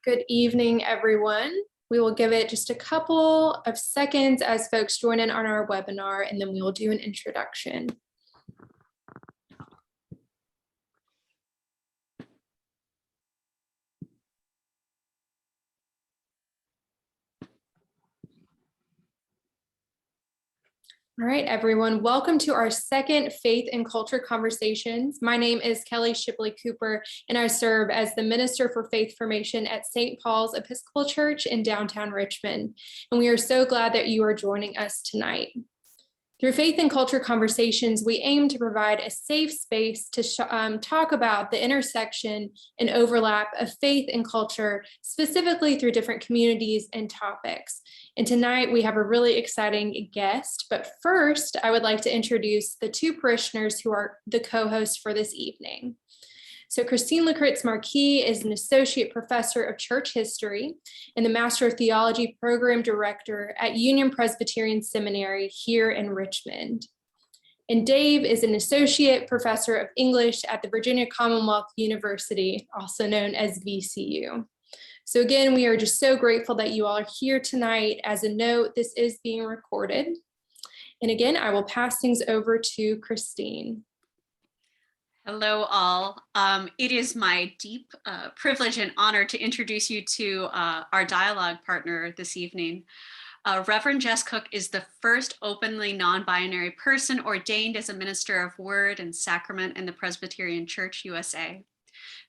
Good evening, everyone. We will give it just a couple of seconds as folks join in on our webinar, and then we will do an introduction. All right, everyone, welcome to our second Faith and Culture Conversations. My name is Keli Shipley Cooper, and I serve as the Minister for Faith Formation at St. Paul's Episcopal Church in downtown Richmond. And we are so glad that you are joining us tonight. Through Faith and Culture Conversations, we aim to provide a safe space to talk about the intersection and overlap of faith and culture, specifically through different communities and topics. And tonight we have a really exciting guest, but first I would like to introduce the two parishioners who are the co-hosts for this evening. So Christine Luckritz Marquis is an associate professor of church history and the Master of Theology program director at Union Presbyterian Seminary here in Richmond. And Dave is an associate professor of English at the Virginia Commonwealth University, also known as VCU. So again, we are just so grateful that you all are here tonight. As a note, this is being recorded. And again, I will pass things over to Christine. Hello, all. It is my deep privilege and honor to introduce you to our dialogue partner this evening. Rev Jess Cook is the first openly non-binary person ordained as a minister of Word and Sacrament in the Presbyterian Church, USA.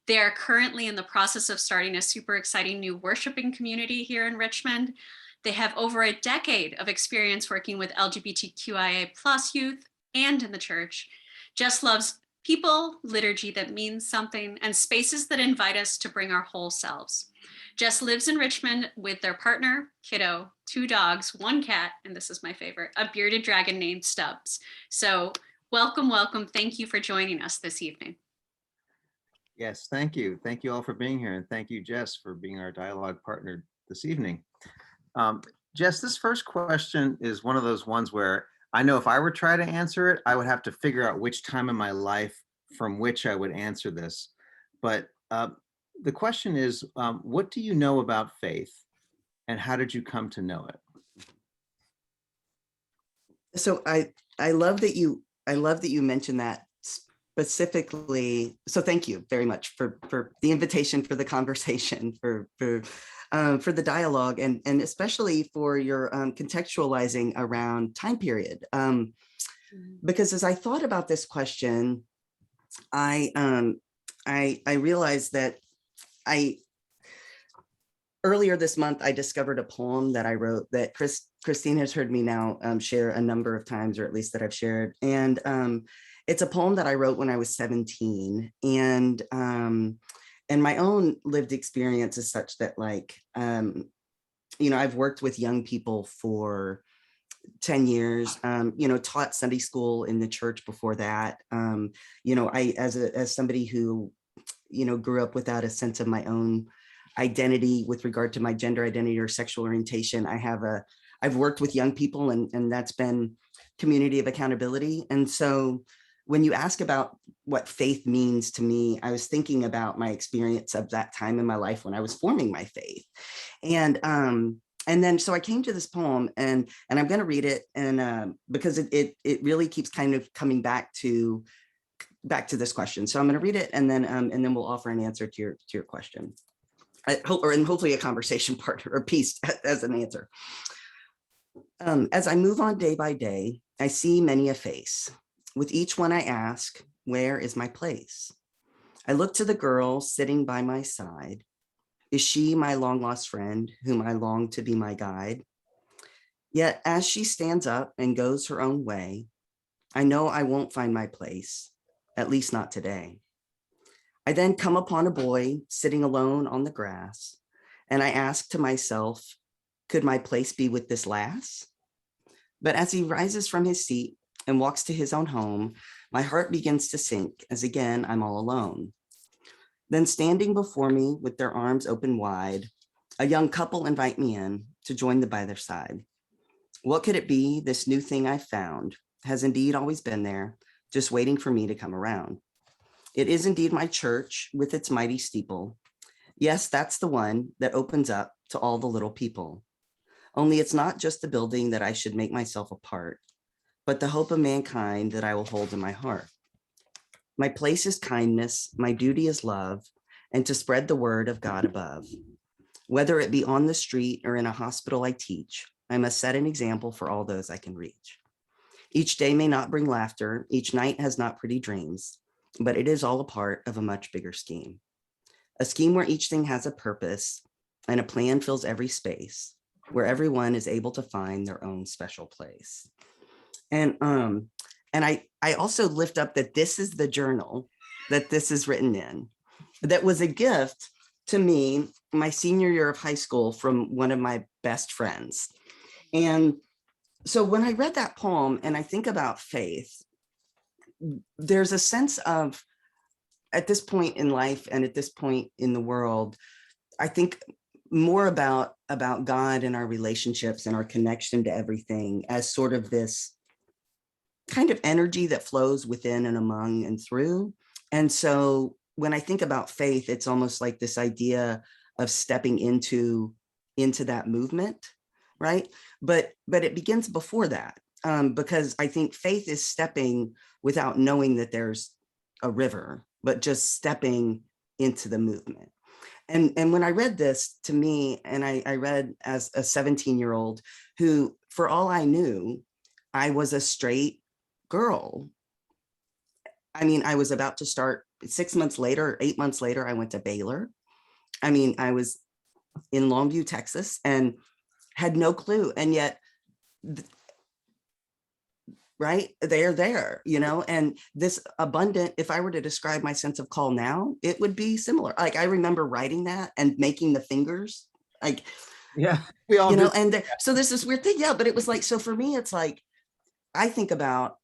They are currently in the process of starting a super exciting new worshiping community here in Richmond. They have over a decade of experience working with LGBTQIA+ youth and in the church. Jess loves people, liturgy that means something, and spaces that invite us to bring our whole selves. Jess lives in Richmond with their partner, Kiddo, 2 dogs, 1 cat, and this is my favorite, a bearded dragon named Stubbs. So welcome, welcome. Thank you for joining us this evening. Yes, thank you. Thank you all for being here. And thank you, Jess, for being our dialogue partner this evening. Jess, this first question is one of those ones where I know if I were trying to answer it, I would have to figure out which time in my life from which I would answer this. But the question is, what do you know about faith and how did you come to know it? So I love that you mentioned that specifically. So thank you very much for the invitation, for the conversation, for the dialogue, and especially for your contextualizing around time period. Because as I thought about this question, I realized that earlier this month, I discovered a poem that I wrote that Christine has heard me now share a number of times, or at least that I've shared. And it's a poem that I wrote when I was 17. And my own lived experience is such that, like, I've worked with young people for 10 years, taught Sunday school in the church before that. I, as somebody who, grew up without a sense of my own identity with regard to my gender identity or sexual orientation, I've worked with young people, and that's been community of accountability. And so when you ask about what faith means to me, I was thinking about my experience of that time in my life when I was forming my faith. And then so I came to this poem, and I'm going to read it, and because it really keeps kind of coming back to this question. So I'm going to read it, and then we'll offer an answer to your question, and hopefully a conversation partner or piece as an answer. As I move on day by day, I see many a face. With each one I ask, where is my place? I look to the girl sitting by my side. Is she my long lost friend whom I long to be my guide? Yet as she stands up and goes her own way, I know I won't find my place, at least not today. I then come upon a boy sitting alone on the grass, and I ask to myself, could my place be with this lass? But as he rises from his seat and walks to his own home, my heart begins to sink as again I'm all alone. Then standing before me with their arms open wide, a young couple invite me in to join them by their side. What could it be? This new thing I found has indeed always been there, just waiting for me to come around. It is indeed my church with its mighty steeple, Yes, that's the one that opens up to all the little people. Only it's not just the building that I should make myself a part, but the hope of mankind that I will hold in my heart. My place is kindness, my duty is love, and to spread the word of God above. Whether it be on the street or in a hospital I teach, I must set an example for all those I can reach. Each day may not bring laughter, each night has not pretty dreams, but it is all a part of a much bigger scheme. A scheme where each thing has a purpose and a plan fills every space, where everyone is able to find their own special place. And I also lift up that this is the journal that this is written in. That was a gift to me my senior year of high school from one of my best friends. And so when I read that poem and I think about faith, there's a sense of, at this point in life and at this point in the world, I think more about God and our relationships and our connection to everything as sort of this kind of energy that flows within and among and through. And so when I think about faith, it's almost like this idea of stepping into that movement, right? But it begins before that, because I think faith is stepping without knowing that there's a river, but just stepping into the movement. And when I read this, to me, and I read as a 17-year-old who, for all I knew, I was a straight girl. I mean, I was about to start 6 months later, 8 months later, I went to Baylor. I mean, I was in Longview, Texas, and had no clue. And yet, right, they're there, you know, and this abundant, if I were to describe my sense of call now, it would be similar. Like, I remember writing that and making the fingers, like, Yeah, we all you know, do. and so there's this weird thing. Yeah, but it was like, so for me, it's like, I think about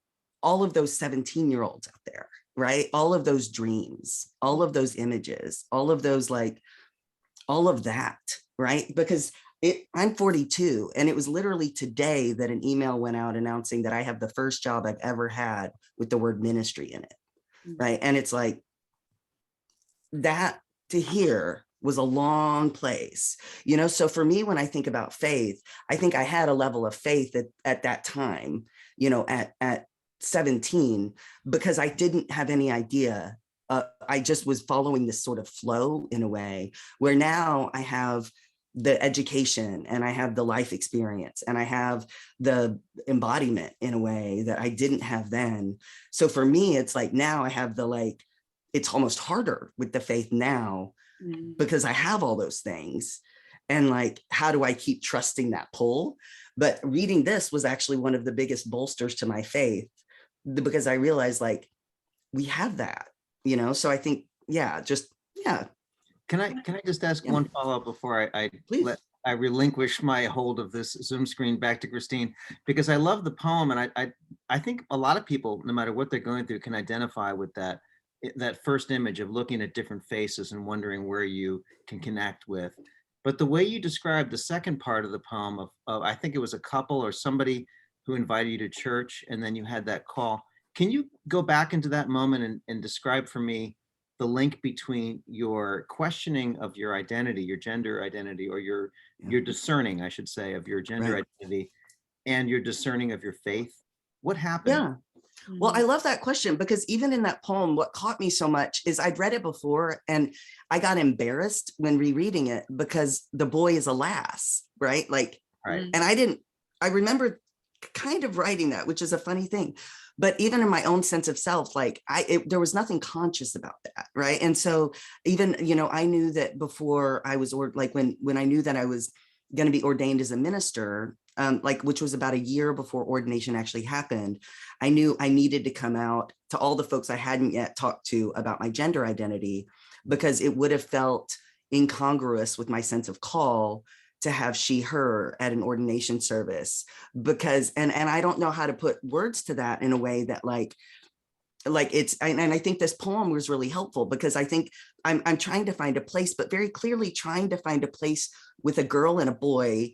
all of those 17-year-olds out there, right? All of those dreams, all of those images, all of those, like, all of that, right? Because I'm 42, and it was literally today that an email went out announcing that I have the first job I've ever had with the word ministry in it, right? And it's like, that to hear was a long place, you know? So for me, when I think about faith, I think I had a level of faith at that time, you know, at 17, because I didn't have any idea. I just was following this sort of flow in a way where now I have the education and I have the life experience and I have the embodiment in a way that I didn't have then. So for me, it's like, now I have the, like, it's almost harder with the faith now because I have all those things. And like, how do I keep trusting that pull? But reading this was actually one of the biggest bolsters to my faith, because I realized, like, we have that, you know? So I think, yeah. Can I just ask one follow-up before I relinquish my hold of this Zoom screen back to Christine, because I love the poem, and I think a lot of people, no matter what they're going through, can identify with that first image of looking at different faces and wondering where you can connect with. But the way you described the second part of the poem of I think it was a couple or somebody who invited you to church, and then you had that call. Can you go back into that moment and describe for me the link between your questioning of your identity, your gender identity, or your discerning, I should say, of your gender identity, and your discerning of your faith? What happened? Yeah. Well, I love that question, because even in that poem, what caught me so much is I'd read it before and I got embarrassed when rereading it because the boy is a lass, right? Like, right. And I remember kind of writing that, which is a funny thing. But even in my own sense of self, like there was nothing conscious about that, right? And so even, you know, I knew that before I was, like when I knew that I was going to be ordained as a minister, like, which was about a year before ordination actually happened, I knew I needed to come out to all the folks I hadn't yet talked to about my gender identity, because it would have felt incongruous with my sense of call to have she, her at an ordination service, because, and I don't know how to put words to that in a way that like it's, and I think this poem was really helpful, because I think I'm trying to find a place, but very clearly trying to find a place with a girl and a boy,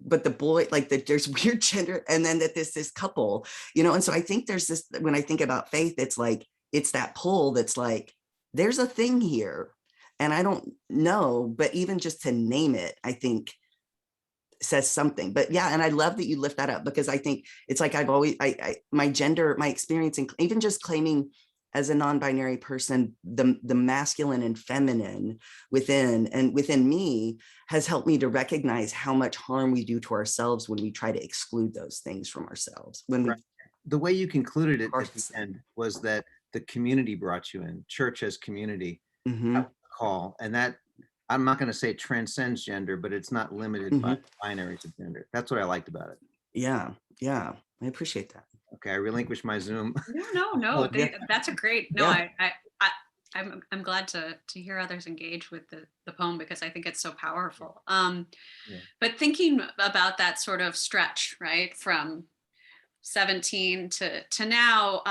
but the boy, like that there's weird gender, and then that this couple, you know? And so I think there's this, when I think about faith, it's like, it's that pull that's like, there's a thing here And I don't know, but even just to name it, I think says something. But yeah, and I love that you lift that up, because I think it's like I've always, my gender, my experience, and even just claiming as a non-binary person, the masculine and feminine within me has helped me to recognize how much harm we do to ourselves when we try to exclude those things from ourselves. When we, Right. The way you concluded it at the end was that the community brought you in, church as community, call, and that, I'm not going to say it transcends gender, but it's not limited by binaries of gender. That's what I liked about it. Yeah, I appreciate that. Okay, I relinquish my Zoom. No, that's a great, Yeah. I'm glad to hear others engage with the poem, because I think it's so powerful. But thinking about that sort of stretch, right, from 17 to now,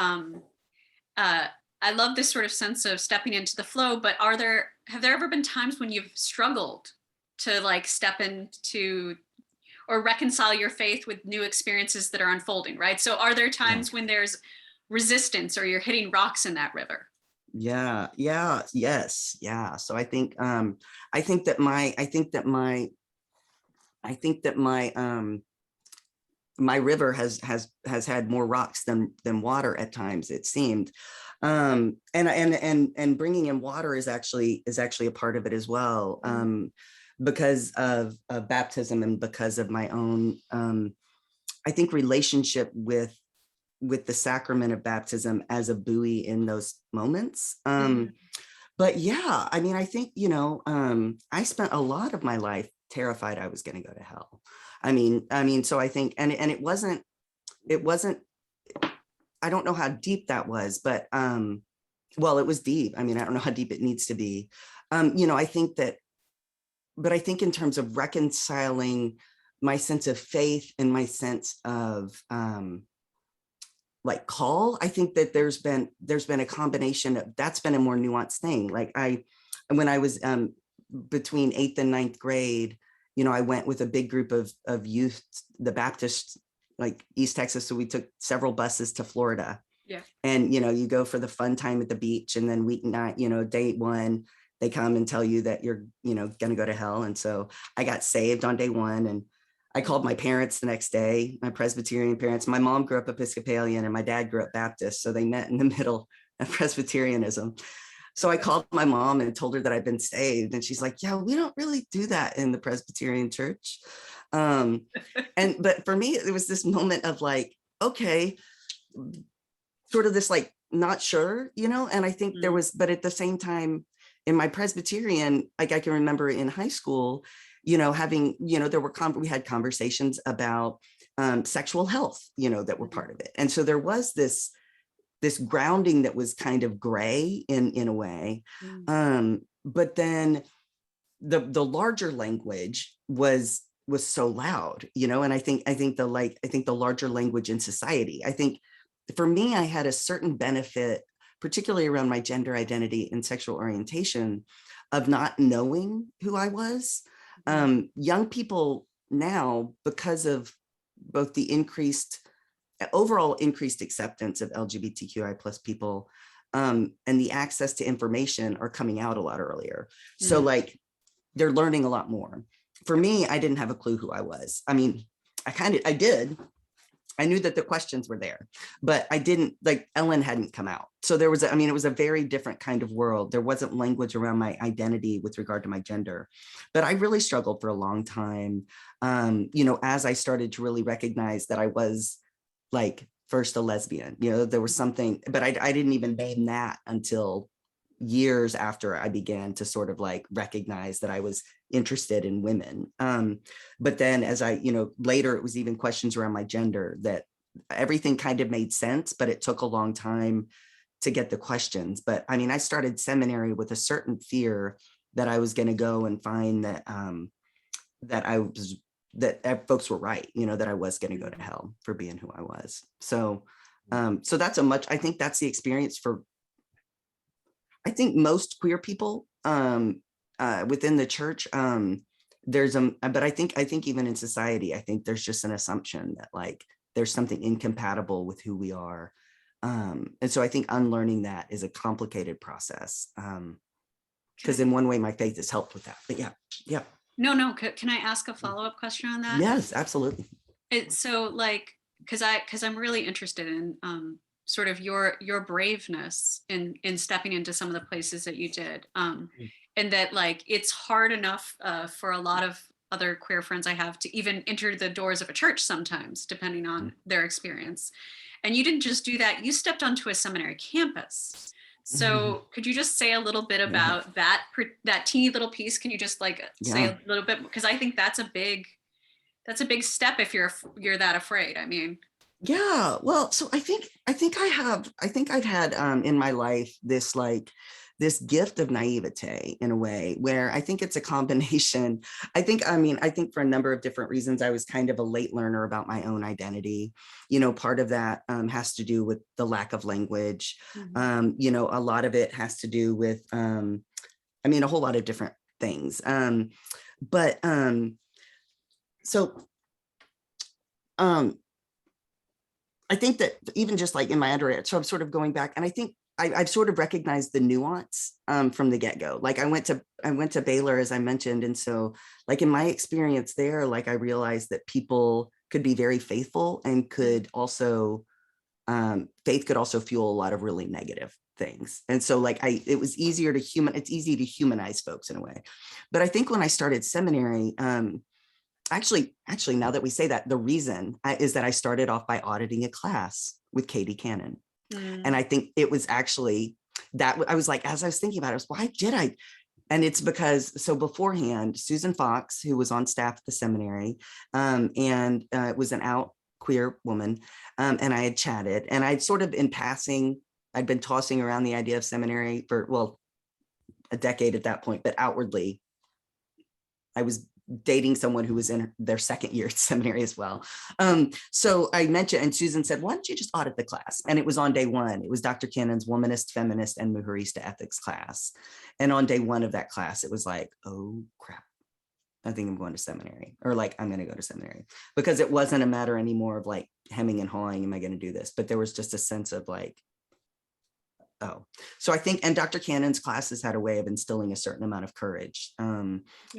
I love this sort of sense of stepping into the flow, but have there ever been times when you've struggled to like step into or reconcile your faith with new experiences that are unfolding, right? So are there times when there's resistance or you're hitting rocks in that river? Yes. So I think that my river has had more rocks than water at times, it seemed. And bringing in water is actually a part of it as well, because of baptism and because of my own, I think, relationship with the sacrament of baptism as a buoy in those moments. But yeah, I mean, I think, I spent a lot of my life terrified I was going to go to hell. I mean, so I think, and it wasn't, I don't know how deep that was, but, well, it was deep. I mean, I don't know how deep it needs to be. I think that, but I think in terms of reconciling my sense of faith and my sense of, like call, I think that there's been a combination of, that's been a more nuanced thing. Like when I was between 8th and 9th grade, I went with a big group of youth, the Baptist, like East Texas. So we took several buses to Florida. Yeah. And, you go for the fun time at the beach, and then week night, day one, they come and tell you that you're, going to go to hell. And so I got saved on day one, and I called my parents the next day, my Presbyterian parents. My mom grew up Episcopalian and my dad grew up Baptist. So they met in the middle of Presbyterianism. So I called my mom and told her that I'd been saved. And she's like, yeah, we don't really do that in the Presbyterian Church. But for me, it was this moment of like, okay, sort of this like, not sure, and I think there was, but at the same time in my Presbyterian, like I can remember in high school, having, we had conversations about sexual health, that were part of it. And so there was this grounding that was kind of gray in a way. But then the larger language was so loud, and I think the larger language in society, I think for me, I had a certain benefit, particularly around my gender identity and sexual orientation, of not knowing who I was. Young people now, because of both the overall increased acceptance of LGBTQI plus people, and the access to information, are coming out a lot earlier. So like they're learning a lot more. For me, I didn't have a clue who I was. I mean, I did. I knew that the questions were there, but I didn't, like, Ellen hadn't come out. So there was, it was a very different kind of world. There wasn't language around my identity with regard to my gender, but I really struggled for a long time. As I started to really recognize that I was, like, first a lesbian, there was something, but I didn't even name that until years after I began to sort of like recognize that I was interested in women. But then as I, later it was even questions around my gender, that everything kind of made sense, but it took a long time to get the questions. But I started seminary with a certain fear that I was going to go and find that, that folks were right, that I was going to go to hell for being who I was. So, so I think that's the experience for, I think, most queer people within the church. But I think even in society, I think there's just an assumption that like there's something incompatible with who we are. And so I think unlearning that is a complicated process. because in one way my faith has helped with that. But yeah. No. Can I ask a follow-up question on that? Yes, absolutely. So like, because I'm really interested in sort of your braveness in stepping into some of the places that you did, and that like it's hard enough for a lot of other queer friends I have to even enter the doors of a church sometimes, depending on their experience. And you didn't just do that; you stepped onto a seminary campus. So could you just say a little bit about that teeny little piece? Can you just like say a little bit, because I think that's a big step if you're that afraid. I mean, yeah, well, so I think I've had in my life this gift of naivete in a way where I think it's a combination. I think for a number of different reasons, I was kind of a late learner about my own identity. Part of that has to do with the lack of language. A lot of it has to do with, a whole lot of different things. I think that even just like in my undergrad, so I'm sort of going back, and I think I've sort of recognized the nuance from the get-go. Like I went to Baylor, as I mentioned, and so like in my experience there, like I realized that people could be very faithful and could also faith could also fuel a lot of really negative things. And so like it's easy to humanize folks in a way. But I think when I started seminary, actually, now that we say that, the reason is that I started off by auditing a class with Katie Cannon. And I think it was actually that I was like, as I was thinking about it, why did I? And it's because, so beforehand, Susan Fox, who was on staff at the seminary, and was an out queer woman, and I had chatted, and I'd sort of in passing, I'd been tossing around the idea of seminary for, well, a decade at that point, but outwardly, I was dating someone who was in their second year at seminary as well. So I mentioned, and Susan said, why don't you just audit the class? And it was on day one. It was Dr. Cannon's Womanist, Feminist, and Mujerista Ethics class. And on day one of that class, it was like, oh crap, I think I'm going to seminary, or like, I'm going to go to seminary, because it wasn't a matter anymore of like hemming and hawing, am I going to do this? But there was just a sense of like, oh, so I think, and Dr. Cannon's classes had a way of instilling a certain amount of courage.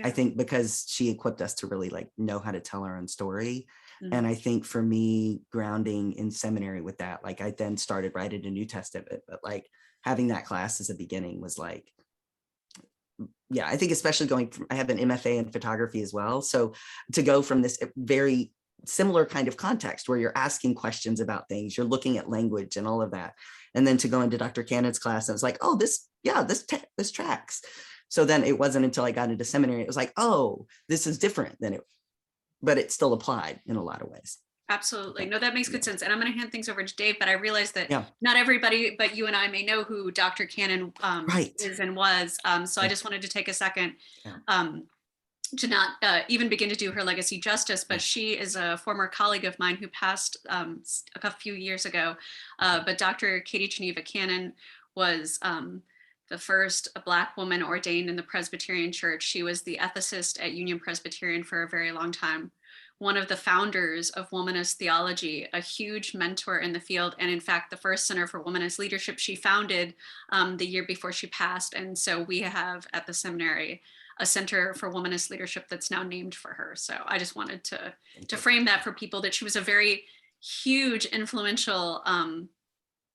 I think because she equipped us to really like know how to tell our own story. And I think for me, grounding in seminary with that, like I then started writing a New Testament, but like having that class as a beginning was like, yeah, I think especially going from, I have an MFA in photography as well. So to go from this very similar kind of context where you're asking questions about things, you're looking at language and all of that. And then to go into Dr. Cannon's class, and it's like, oh, this tracks. So then it wasn't until I got into seminary, it was like, oh, this is different than it, but it still applied in a lot of ways. Absolutely. No, that makes good sense. And I'm going to hand things over to Dave, but I realize that not everybody, but you and I may know who Dr. Cannon is and was. So I just wanted to take a second to not even begin to do her legacy justice, but she is a former colleague of mine who passed a few years ago. But Dr. Katie Geneva Cannon was the first Black woman ordained in the Presbyterian Church. She was the ethicist at Union Presbyterian for a very long time. One of the founders of womanist theology, a huge mentor in the field, and in fact, the first Center for Womanist Leadership she founded the year before she passed. And so we have at the seminary a Center for Womanist Leadership that's now named for her. So I just wanted to frame that for people, that she was a very huge, influential,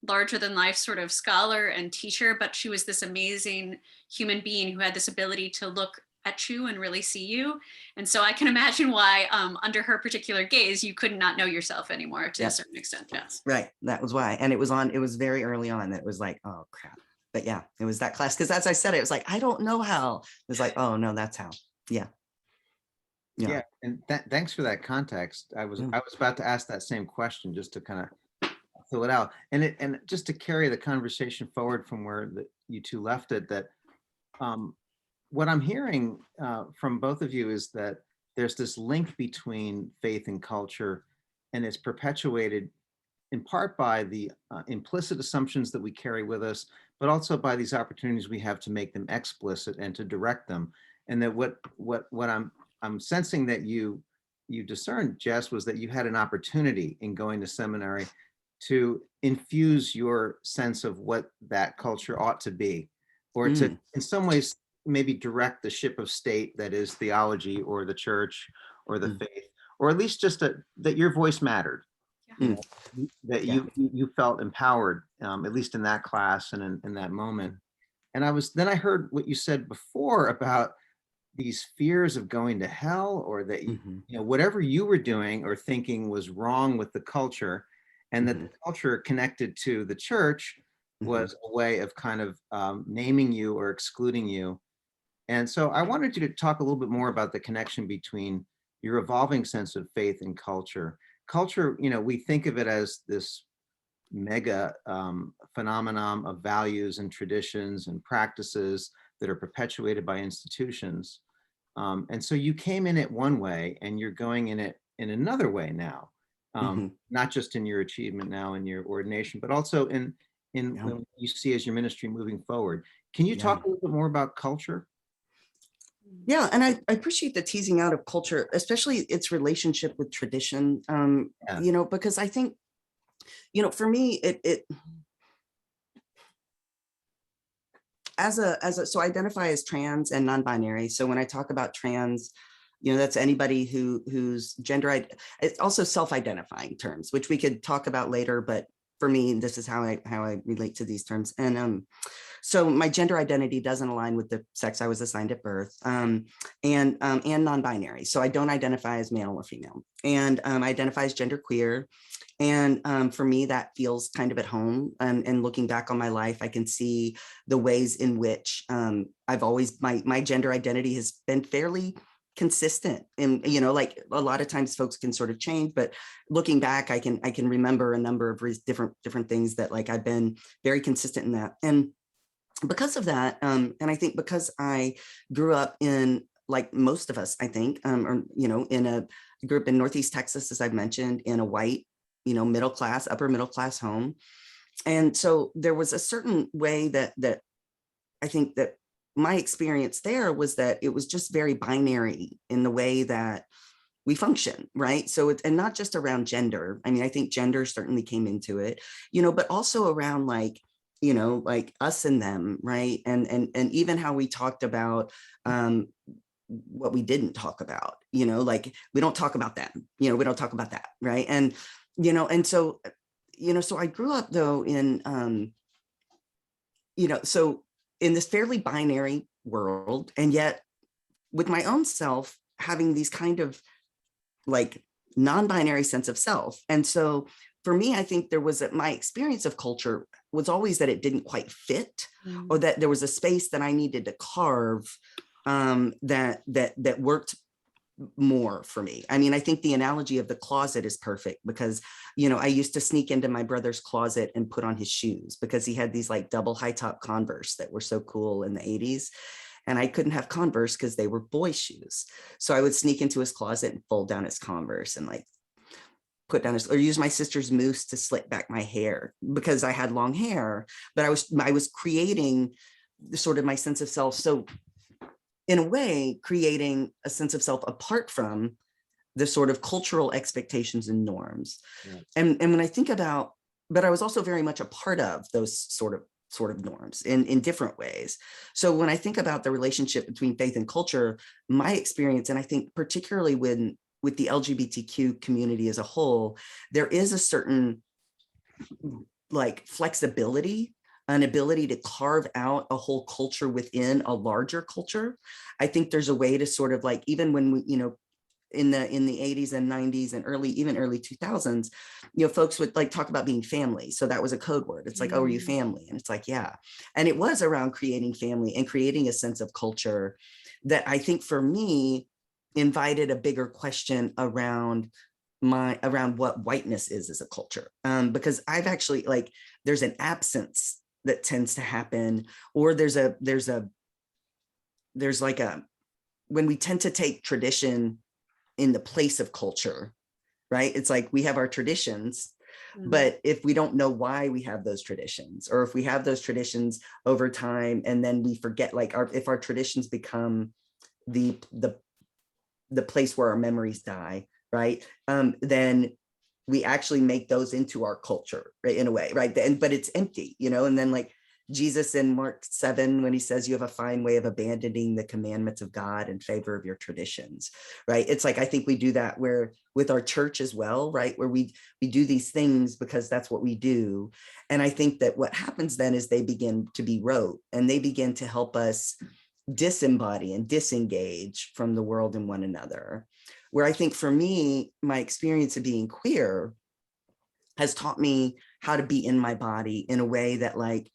larger than life sort of scholar and teacher, but she was this amazing human being who had this ability to look at you and really see you. And so I can imagine why under her particular gaze, you could not know yourself anymore to a certain extent. Yes. Right. That was why. And it was very early on that it was like, oh crap. But yeah, it was that class. Because as I said, it was like, I don't know how. It was like, oh no, that's how. Yeah. And thanks for that context. I was about to ask that same question just to kind of fill it out, and just to carry the conversation forward from where you two left it. That what I'm hearing from both of you is that there's this link between faith and culture, and it's perpetuated in part by the implicit assumptions that we carry with us, but also by these opportunities we have to make them explicit and to direct them. And that what I'm sensing that you discerned, Jess, was that you had an opportunity in going to seminary to infuse your sense of what that culture ought to be, or to in some ways maybe direct the ship of state that is theology or the church or the Mm. faith, or at least just that your voice mattered, Yeah. that Yeah. you felt empowered, at least in that class and in that moment. And then I heard what you said before about these fears of going to hell, or that Mhm. whatever you were doing or thinking was wrong with the culture, and that the culture connected to the church was a way of kind of naming you or excluding you. And so I wanted you to talk a little bit more about the connection between your evolving sense of faith and culture. Culture, we think of it as this mega phenomenon of values and traditions and practices that are perpetuated by institutions. And so you came in it one way and you're going in it in another way now, not just in your achievement now in your ordination, but also in what you see as your ministry moving forward. Can you talk a little bit more about culture? Yeah, and I appreciate the teasing out of culture, especially its relationship with tradition, because I think, for me, it so I identify as trans and non-binary. So when I talk about trans, that's anybody whose gender, it's also self-identifying terms, which we could talk about later, but for me, this is how I relate to these terms. And so my gender identity doesn't align with the sex I was assigned at birth, and non-binary. So I don't identify as male or female, and I identify as genderqueer. And for me, that feels kind of at home. And looking back on my life, I can see the ways in which I've always, my gender identity has been fairly consistent. And, like a lot of times folks can sort of change, but looking back, I can remember a number of different things that like I've been very consistent in that. And because of that, and I think because I grew up in, like most of us, I think, grew up in Northeast Texas, as I've mentioned, in a white, upper middle class home. And so there was a certain way that I think that my experience there was that it was just very binary in the way that we function, right? So and not just around gender. I mean, I think gender certainly came into it, but also around like us and them, right? And even how we talked about what we didn't talk about, like we don't talk about them, we don't talk about that, right? And so I grew up though in so in this fairly binary world, and yet with my own self having these kind of like non-binary sense of self. And so for me, I think there was my experience of culture was always that it didn't quite fit, or that there was a space that I needed to carve that worked more for me. I mean, I think the analogy of the closet is perfect because, I used to sneak into my brother's closet and put on his shoes because he had these like double high top Converse that were so cool in the 80s. And I couldn't have Converse because they were boy shoes. So I would sneak into his closet and fold down his Converse and like put down or use my sister's mousse to slick back my hair because I had long hair, but I was creating sort of my sense of self. So in a way, creating a sense of self apart from the sort of cultural expectations and norms. Yes. And when I think about, but I was also very much a part of those sort of norms in different ways. So when I think about the relationship between faith and culture, my experience, and I think particularly with the LGBTQ community as a whole, there is a certain like flexibility, an ability to carve out a whole culture within a larger culture. I think there's a way to sort of like, even when we, in the 80s and 90s and early 2000s, folks would like talk about being family. So that was a code word. It's like, oh, are you family? And it's like, yeah. And it was around creating family and creating a sense of culture that I think for me invited a bigger question around what whiteness is as a culture. Because I've actually like, there's an absence that tends to happen, or there's like when we tend to take tradition in the place of culture, right? It's like we have our traditions, but if we don't know why we have those traditions, or if we have those traditions over time and then we forget, like if our traditions become the place where our memories die, right? Then we actually make those into our culture, right? In a way, right? But it's empty, and then like Jesus in Mark 7, when he says you have a fine way of abandoning the commandments of God in favor of your traditions, right? It's like, I think we do that where with our church as well, right? Where we do these things because that's what we do. And I think that what happens then is they begin to be rote, and they begin to help us disembody and disengage from the world and one another. Where I think for me, my experience of being queer has taught me how to be in my body in a way that, like,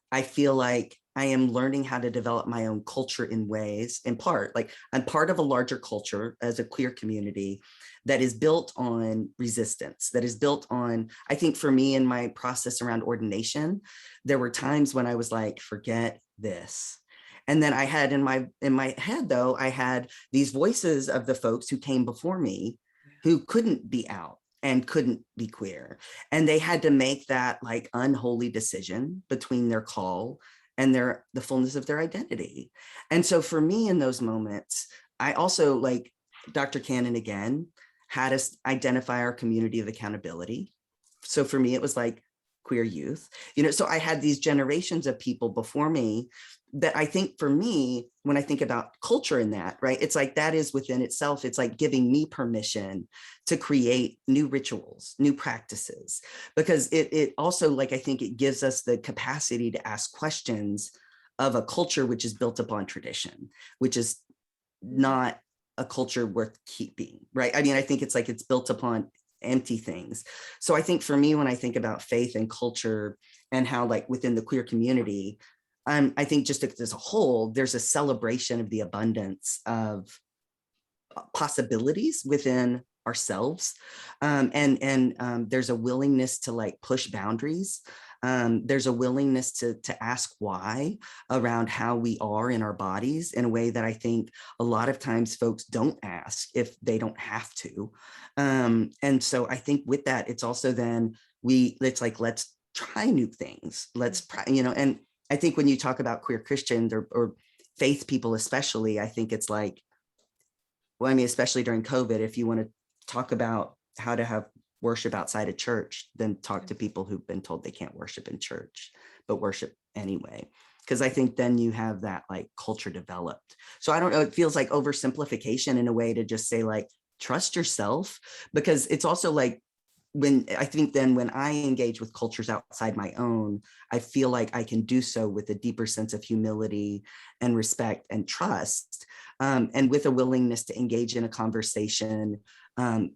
I feel like I am learning how to develop my own culture in ways, in part, like I'm part of a larger culture as a queer community that is built on resistance, that is built on, I think for me in my process around ordination, there were times when I was like, forget this. And then I had in my head, though, I had these voices of the folks who came before me who couldn't be out and couldn't be queer. And they had to make that like unholy decision between their call and the fullness of their identity. And so for me in those moments, I also, like Dr. Cannon again, had us identify our community of accountability. So for me, it was like queer youth, so I had these generations of people before me that I think for me, when I think about culture in that, right, it's like that is within itself, it's like giving me permission to create new rituals, new practices, because it also, like, I think it gives us the capacity to ask questions of a culture which is built upon tradition, which is not a culture worth keeping, right? I mean, I think it's like it's built upon empty things. So I think for me, when I think about faith and culture and how, like, within the queer community, I think just as a whole, there's a celebration of the abundance of possibilities within ourselves. And there's a willingness to, like, push boundaries. There's a willingness to ask why around how we are in our bodies in a way that I think a lot of times folks don't ask if they don't have to. And so I think with that, it's also then it's like, let's try new things. And I think when you talk about queer Christians or faith people, especially, I think it's like, well, I mean, especially during COVID, if you want to talk about how to have worship outside of church, then talk to people who've been told they can't worship in church, but worship anyway. Because I think then you have that, like, culture developed. So I don't know, it feels like oversimplification in a way to just say, like, trust yourself, because it's also like, when I engage with cultures outside my own, I feel like I can do so with a deeper sense of humility and respect and trust, and with a willingness to engage in a conversation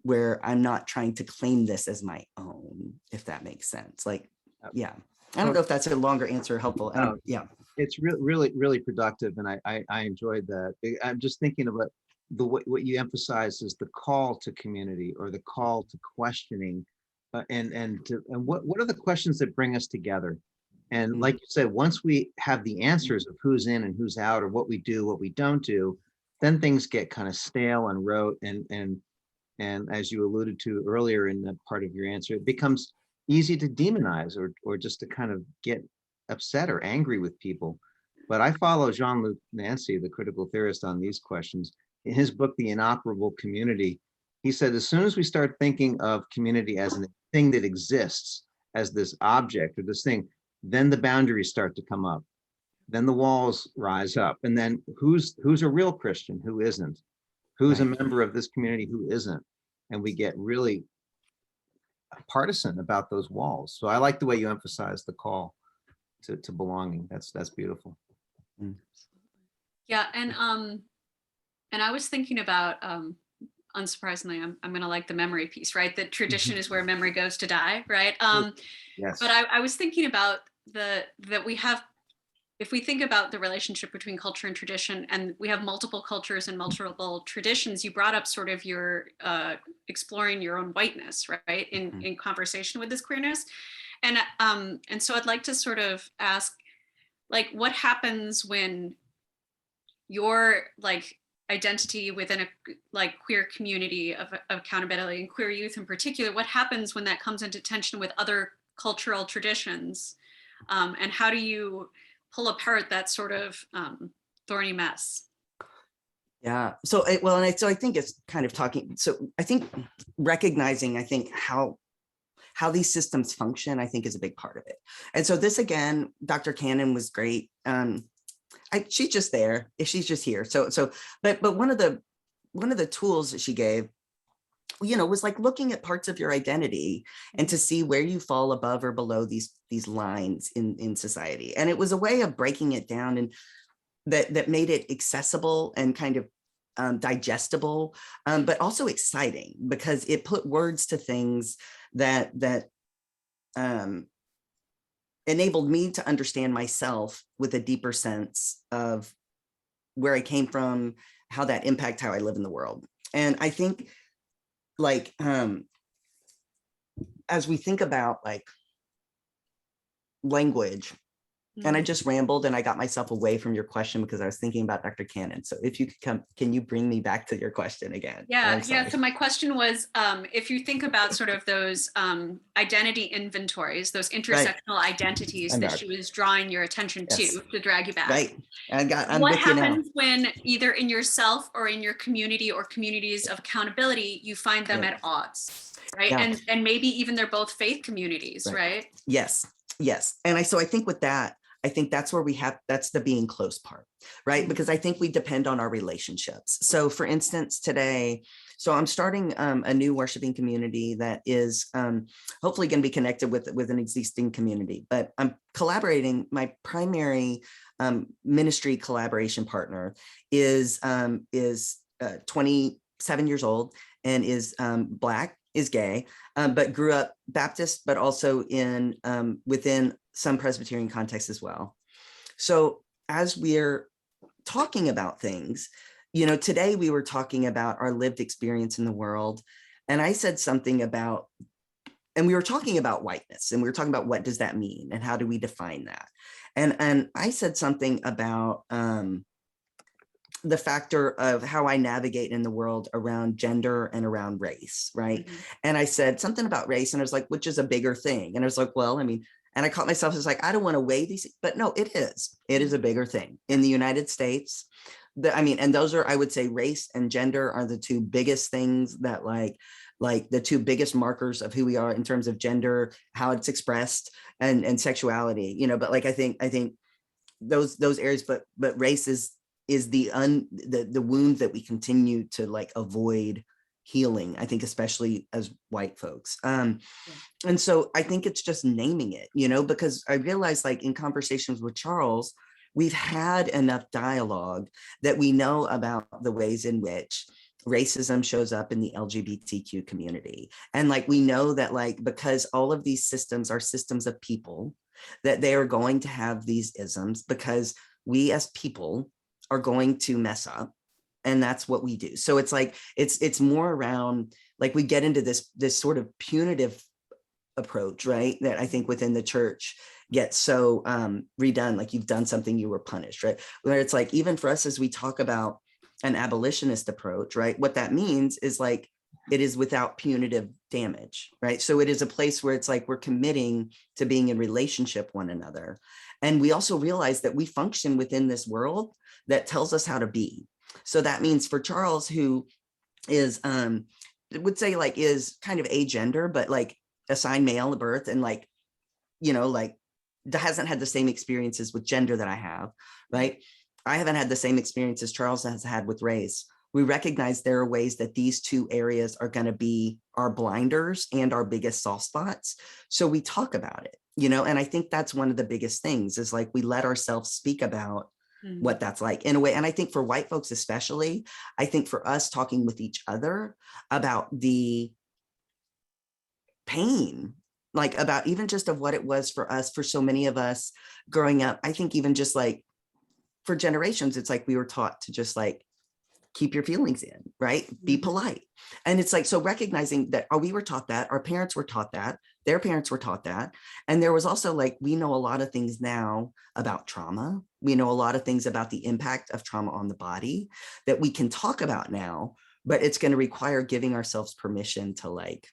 where I'm not trying to claim this as my own, if that makes sense. Like, yeah, I don't know if that's a longer answer, helpful. Yeah, it's really productive, and I enjoyed that. I'm just thinking about what you emphasize is the call to community, or the call to questioning, and what are the questions that bring us together? And like you said, once we have the answers of who's in and who's out, or what we do, what we don't do, then things get kind of stale and rote. And as you alluded to earlier in that part of your answer, it becomes easy to demonize or just to kind of get upset or angry with people. But I follow Jean-Luc Nancy, the critical theorist, on these questions. In his book, The Inoperable Community, he said, as soon as we start thinking of community as a thing that exists, as this object or this thing, then the boundaries start to come up. Then the walls rise up. And then who's a real Christian, who isn't? Who's a member of this community, who isn't? And we get really partisan about those walls. So I like the way you emphasize the call to belonging. That's beautiful. Yeah, and I was thinking about, unsurprisingly, I'm going to like the memory piece, right? That tradition is where memory goes to die, right? Yes. But I was thinking about that we have, if we think about the relationship between culture and tradition, and we have multiple cultures and multiple traditions, you brought up sort of your exploring your own whiteness, right? In conversation with this queerness. And so I'd like to sort of ask, like, what happens when your, like, identity within a, like, queer community of accountability, and queer youth in particular, what happens when that comes into tension with other cultural traditions? And how do you pull apart that sort of thorny mess? Yeah. So, I think it's kind of talking. So I think recognizing, I think how how these systems function, I think is a big part of it. And so this, again, Dr. Cannon was great. She's just there, if she's just here. But one of the tools that she gave, was like looking at parts of your identity and to see where you fall above or below these lines in society. And it was a way of breaking it down, and that made it accessible and kind of digestible, but also exciting, because it put words to things that enabled me to understand myself with a deeper sense of where I came from, how that impacts how I live in the world. And I think, like, as we think about like language, and I just rambled and I got myself away from your question because I was thinking about Dr. Cannon. So if you could come, can you bring me back to your question again? Yeah. So my question was, if you think about sort of those identity inventories, those intersectional identities that she was drawing your attention to drag you back. Right. What happens when either in yourself or in your community or communities of accountability, you find them at odds, right? Yeah. And maybe even they're both faith communities, right? Yes. And so I think with that, I think that's where that's the being close part, right? Because I think we depend on our relationships. So for instance, today, so I'm starting a new worshiping community that is hopefully going to be connected with an existing community, but I'm collaborating. My primary ministry collaboration partner is 27 years old and is Black, is gay, but grew up Baptist, but also in within some Presbyterian contexts as well. So as we're talking about things, today we were talking about our lived experience in the world. And I said something about, and we were talking about whiteness, and we were talking about what does that mean and how do we define that? And I said something about the factor of how I navigate in the world around gender and around race, right? Mm-hmm. And I said something about race, and I was like, which is a bigger thing? And I was like, well, I mean, and I caught myself as like, I don't want to weigh these, but no, it is a bigger thing in the United States. And those are, I would say, race and gender are the two biggest things that like the two biggest markers of who we are in terms of gender, how it's expressed, and sexuality, but like, I think those areas, but race is the wound that we continue to like avoid healing, I think, especially as white folks. And so I think it's just naming it, because I realized, like, in conversations with Charles, we've had enough dialogue that we know about the ways in which racism shows up in the LGBTQ community. And like, we know that, like, because all of these systems are systems of people, that they are going to have these isms, because we as people are going to mess up. And that's what we do. So it's like, it's more around, like, we get into this sort of punitive approach, right? That I think within the church gets so redone, like, you've done something, you were punished, right? Where it's like, even for us, as we talk about an abolitionist approach, right? What that means is, like, it is without punitive damage, right? So it is a place where it's like, we're committing to being in relationship with one another. And we also realize that we function within this world that tells us how to be. So that means for Charles, who is, would say, like, is kind of agender, but like assigned male at birth, and like, like hasn't had the same experiences with gender that I have, right? I haven't had the same experiences Charles has had with race. We recognize there are ways that these two areas are going to be our blinders and our biggest soft spots. So we talk about it, and I think that's one of the biggest things, is like, we let ourselves speak about what that's like in a way. And I think for white folks, especially, I think for us, talking with each other about the pain, like, about even just of what it was for us, for so many of us growing up. I think even just like for generations, it's like we were taught to just like, keep your feelings in, right? Be polite. And it's like, so recognizing that, we were taught that, our parents were taught that, their parents were taught that. And there was also, like, we know a lot of things now about trauma. We know a lot of things about the impact of trauma on the body that we can talk about now, but it's going to require giving ourselves permission to, like,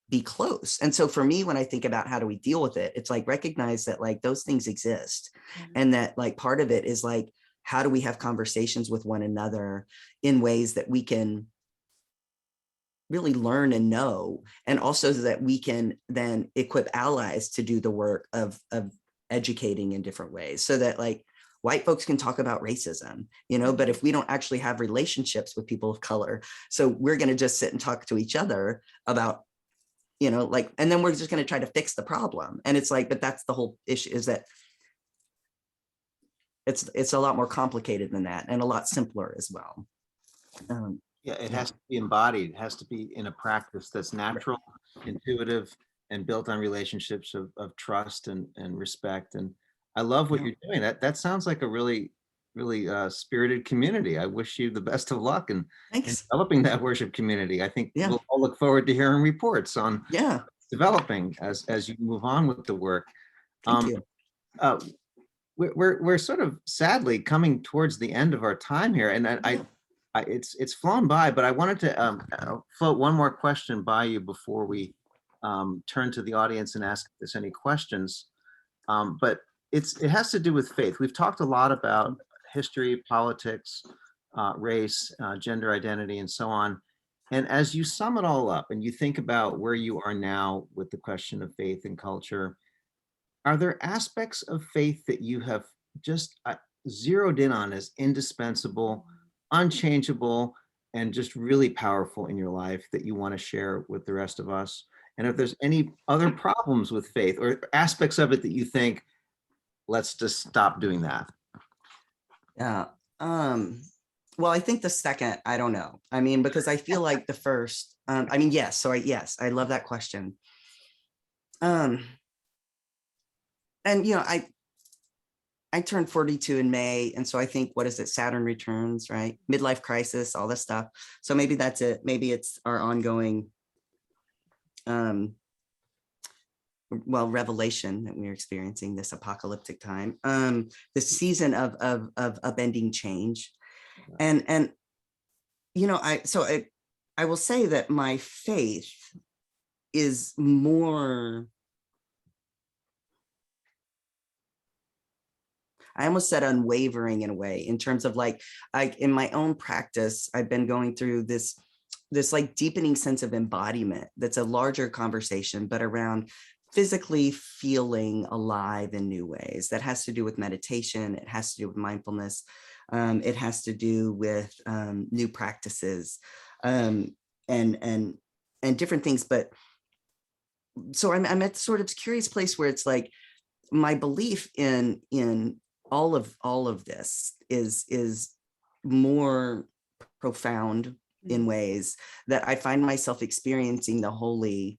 be close. And so for me, when I think about how do we deal with it, it's like, recognize that, like, those things exist. And that, like, part of it is like, how do we have conversations with one another in ways that we can really learn and know, and also so that we can then equip allies to do the work of educating in different ways, so that like white folks can talk about racism, but if we don't actually have relationships with people of color, so we're going to just sit and talk to each other about, like, and then we're just going to try to fix the problem. And it's like, but that's the whole issue, is that it's a lot more complicated than that, and a lot simpler as well. Yeah, it has to be embodied. It has to be in a practice that's natural, intuitive, and built on relationships of trust and respect. And I love what you're doing. That sounds like a really, really spirited community. I wish you the best of luck in developing that worship community. I think we'll all look forward to hearing reports on developing as you move on with the work. Thank you. We're sort of sadly coming towards the end of our time here, and it's flown by, but I wanted to float one more question by you before we turn to the audience and ask if there's any questions. But it has to do with faith. We've talked a lot about history, politics, race, gender identity, and so on. And as you sum it all up and you think about where you are now with the question of faith and culture, are there aspects of faith that you have just zeroed in on as indispensable, unchangeable, and just really powerful in your life that you want to share with the rest of us? And if there's any other problems with faith or aspects of it that you think, let's just stop doing that. Yeah. Well, I think the second, I don't know. I mean, because I feel like the first, yes. So I love that question. And, I turned 42 in May. And so I think, what is it? Saturn returns, right? Midlife crisis, all this stuff. So maybe that's it. Maybe it's our ongoing, revelation that we're experiencing, this apocalyptic time, the season of upending change. And I will say that my faith is more, I almost said unwavering in a way, in terms of like, in my own practice, I've been going through this like deepening sense of embodiment. That's a larger conversation, but around physically feeling alive in new ways. That has to do with meditation. It has to do with mindfulness. It has to do with new practices and different things. But so I'm at sort of curious place where it's like, my belief in all of this is more profound in ways that I find myself experiencing the holy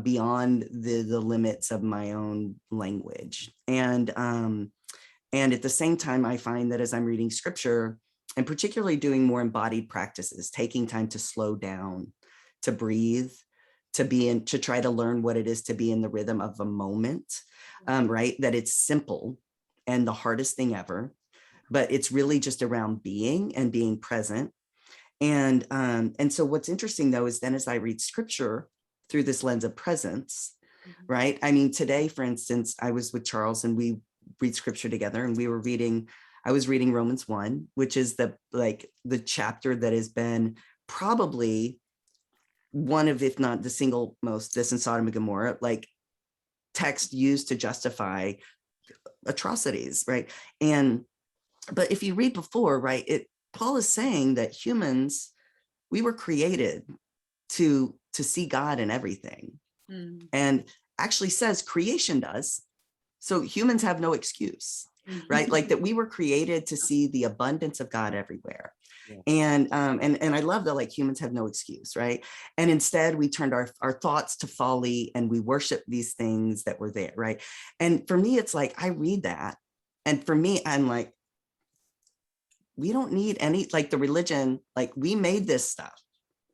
beyond the limits of my own language. And at the same time, I find that as I'm reading scripture, and particularly doing more embodied practices, taking time to slow down, to breathe, to try to learn what it is to be in the rhythm of a moment, right? That it's simple and the hardest thing ever, but it's really just around being and being present. And so what's interesting though, is then as I read scripture through this lens of presence, right? I mean, today, for instance, I was with Charles and we read scripture together, and I was reading Romans 1, which is the chapter that has been probably one of, if not the single most, this and Sodom and Gomorrah, like text used to justify atrocities, right? But if you read before, right, Paul is saying that humans, we were created to see God in everything. And actually says creation does. So humans have no excuse, right? Like that we were created to see the abundance of God everywhere. Yeah. And I love that, like, humans have no excuse, right? And instead we turned our thoughts to folly and we worship these things that were there, right? And for me, it's like, I read that. And for me, I'm like, we don't need any, like the religion, like we made this stuff,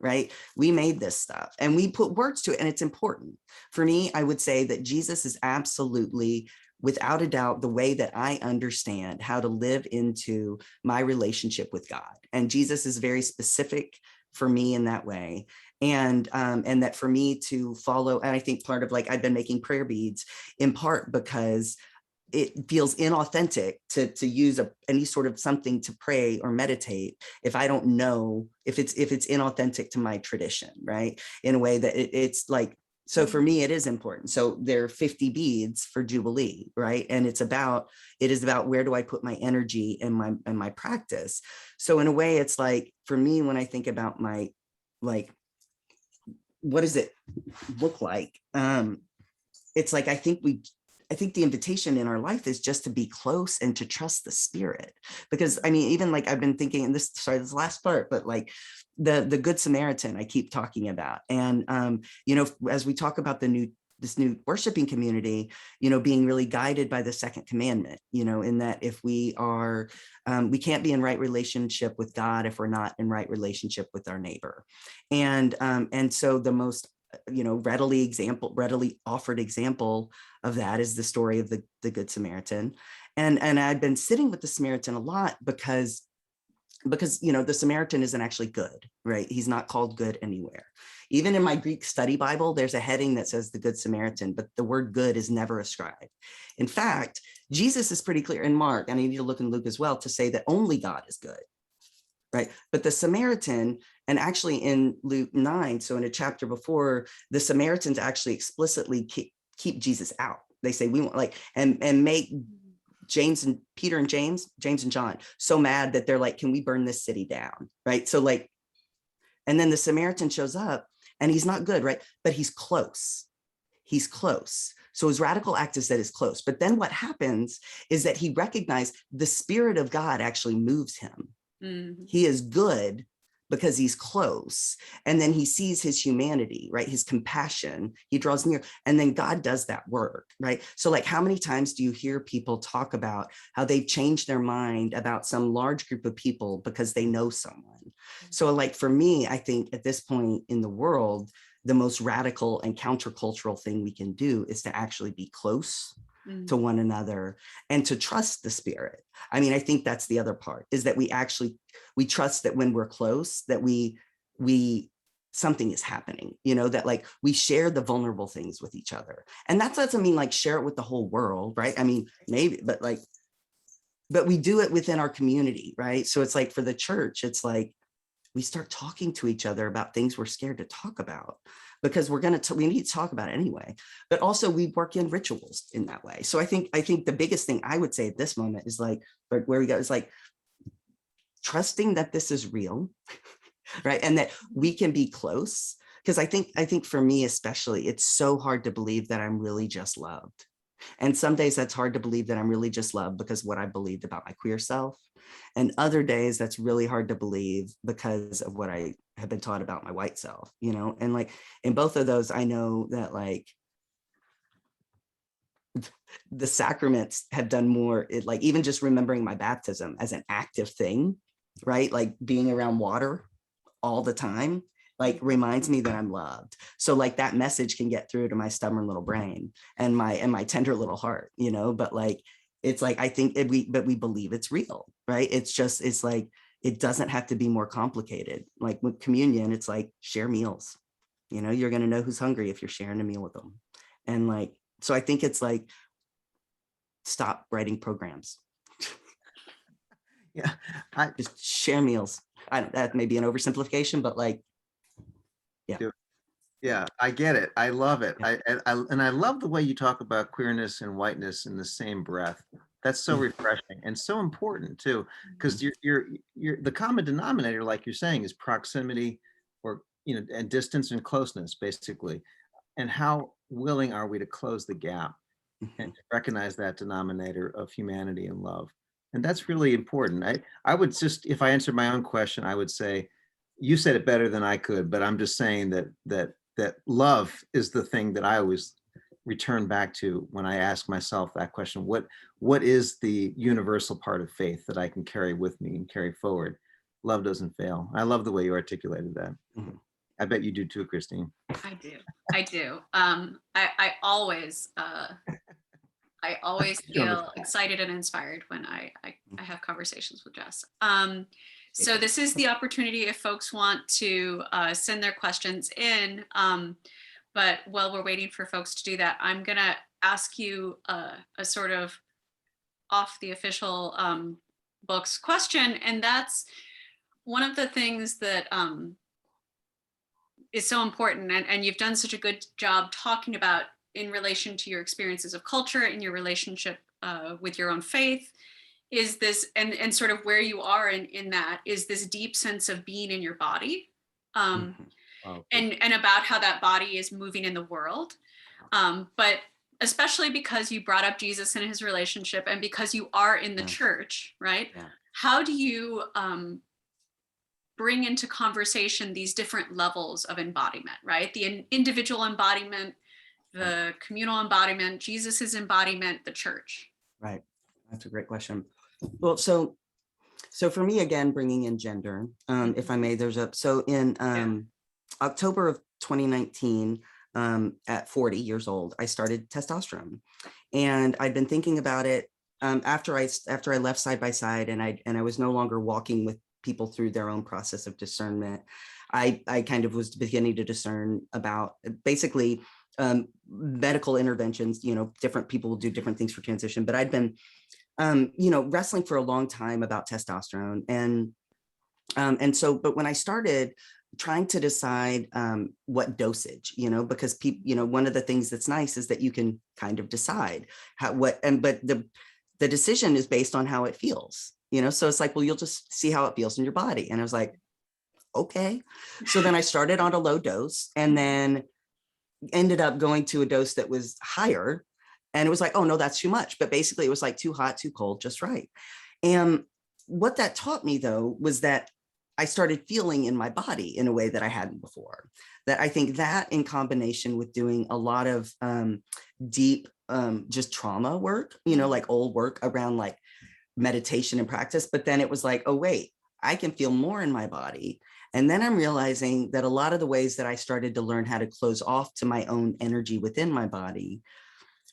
right? We made this stuff and we put words to it, and it's important. For me, I would say that Jesus is absolutely, without a doubt, the way that I understand how to live into my relationship with God. And Jesus is very specific for me in that way. And that for me to follow, and I think part of, like, I've been making prayer beads in part because it feels inauthentic to use any sort of something to pray or meditate if I don't know if it's inauthentic to my tradition, right? In a way that it's like, so for me, it is important. So there are 50 beads for Jubilee, right? And it is about where do I put my energy and my practice. So in a way, it's like, for me, when I think about my, like, what does it look like? It's like, I think the invitation in our life is just to be close and to trust the Spirit. Because I mean, even like I've been thinking, and this last part, but like the Good Samaritan I keep talking about. And, as we talk about this new worshiping community, being really guided by the second commandment, in that if we are, we can't be in right relationship with God if we're not in right relationship with our neighbor. And so the most readily offered example of that is the story of the Good Samaritan. And I've been sitting with the Samaritan a lot because the Samaritan isn't actually good, right? He's not called good anywhere. Even in my Greek study Bible, there's a heading that says the Good Samaritan, but the word good is never ascribed. In fact, Jesus is pretty clear in Mark, and I need to look in Luke as well, to say that only God is good. Right. But the Samaritan, and actually in Luke 9, so in a chapter before, the Samaritans actually explicitly keep Jesus out. They say, we want and make James and Peter and James and John so mad that they're like, can we burn this city down? Right. So and then the Samaritan shows up and he's not good, right? But he's close. He's close. So his radical act is that is close. But then what happens is that he recognized the Spirit of God actually moves him. Mm-hmm. He is good because he's close. And then he sees his humanity, right? His compassion, he draws near, and then God does that work, right? So like, how many times do you hear people talk about how they've changed their mind about some large group of people because they know someone? So like, for me, I think at this point in the world, the most radical and countercultural thing we can do is to actually be close to one another and to trust the Spirit. I mean, I think that's the other part, is that we trust that when we're close, that we something is happening, that like we share the vulnerable things with each other. And that doesn't mean like share it with the whole world, right? I mean, maybe, but we do it within our community, right? So it's like, for the church, it's like we start talking to each other about things we're scared to talk about, because we need to talk about it anyway. But also we work in rituals in that way. So I think the biggest thing I would say at this moment is like where we go is like trusting that this is real, right? And that we can be close. Because I think for me especially, it's so hard to believe that I'm really just loved. And some days that's hard to believe that I'm really just loved because what I believed about my queer self. And other days that's really hard to believe because of what I have been taught about my white self, and like in both of those, I know that like the sacraments have done more, like even just remembering my baptism as an active thing, right? Like being around water all the time, like reminds me that I'm loved. So like that message can get through to my stubborn little brain and my tender little heart, but like, it's like, I think we believe it's real, right? It's like, it doesn't have to be more complicated. Like with communion, it's like share meals, you're going to know who's hungry if you're sharing a meal with them. And like, so I think it's like, stop writing programs. Yeah. Just share meals. That may be an oversimplification, but like, yeah. Yeah, I get it. I love it. Yeah. I love the way you talk about queerness and whiteness in the same breath. That's so refreshing and so important too, because you're the common denominator, like you're saying, is proximity, or and distance and closeness, basically. And how willing are we to close the gap and to recognize that denominator of humanity and love? And that's really important. I would just, if I answered my own question, I would say, you said it better than I could, but I'm just saying that love is the thing that I always return back to when I ask myself that question. What is the universal part of faith that I can carry with me and carry forward? Love doesn't fail. I love the way you articulated that. Mm-hmm. I bet you do too, Christine. I do. I always feel excited and inspired when I have conversations with Jess. So this is the opportunity if folks want to send their questions in. But while we're waiting for folks to do that, I'm going to ask you a sort of off the official book's question, and that's one of the things that is so important, and you've done such a good job talking about in relation to your experiences of culture and your relationship with your own faith, is this, and sort of where you are in that, is this deep sense of being in your body, and about how that body is moving in the world. But especially because you brought up Jesus and his relationship, and because you are in the church, right? Yeah. How do you bring into conversation these different levels of embodiment, right? The individual embodiment, the communal embodiment, Jesus's embodiment, the church. Right. That's a great question. Well, so for me, again, bringing in gender, if I may, so in October of 2019, at 40 years old, I started testosterone, and I'd been thinking about it after I left Side by Side, and I was no longer walking with people through their own process of discernment. I kind of was beginning to discern about basically medical interventions. Different people will do different things for transition, but I'd been wrestling for a long time about testosterone, but when I started trying to decide what dosage, because people, one of the things that's nice is that you can kind of decide but the decision is based on how it feels, so it's like, well, you'll just see how it feels in your body. And I was like, okay. So then I started on a low dose, and then ended up going to a dose that was higher. And it was like, oh no, that's too much. But basically it was like too hot, too cold, just right. And what that taught me, though, was that I started feeling in my body in a way that I hadn't before. That I think that, in combination with doing a lot of deep just trauma work, like old work around like meditation and practice. But then it was like, oh wait, I can feel more in my body. And then I'm realizing that a lot of the ways that I started to learn how to close off to my own energy within my body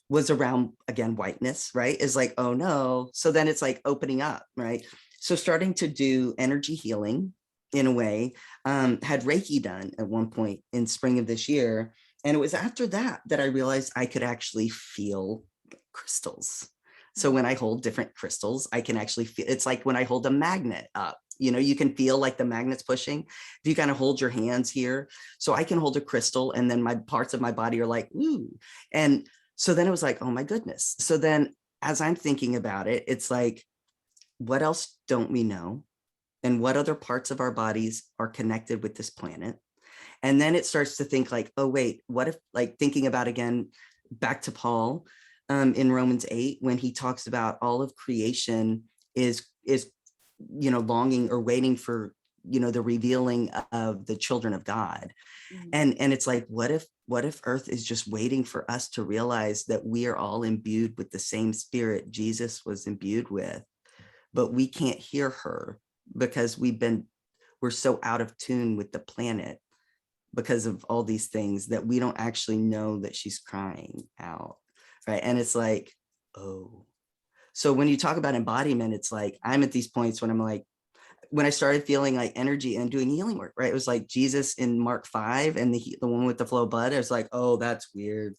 was around, again, whiteness, right? Is like, oh no. So then it's like opening up, right? So starting to do energy healing in a way, had Reiki done at one point in spring of this year. And it was after that I realized I could actually feel crystals. So when I hold different crystals, I can actually feel, it's like when I hold a magnet up, you can feel like the magnet's pushing. You kind of hold your hands here. So I can hold a crystal, and then my parts of my body are like, ooh. And so then it was like, oh my goodness. So then as I'm thinking about it, it's like, what else don't we know? And what other parts of our bodies are connected with this planet? And then it starts to think like, oh, wait, what if, like, thinking about, again, back to Paul in Romans 8, when he talks about all of creation is longing or waiting for, the revealing of the children of God. Mm-hmm. And it's like, what if Earth is just waiting for us to realize that we are all imbued with the same spirit Jesus was imbued with, but we can't hear her because we're so out of tune with the planet because of all these things that we don't actually know that she's crying out, right? And it's like, oh. So when you talk about embodiment, it's like, I'm at these points when I'm like, when I started feeling like energy and doing healing work, right? It was like Jesus in Mark 5 and the one with the flow of blood. I was like, oh, that's weird,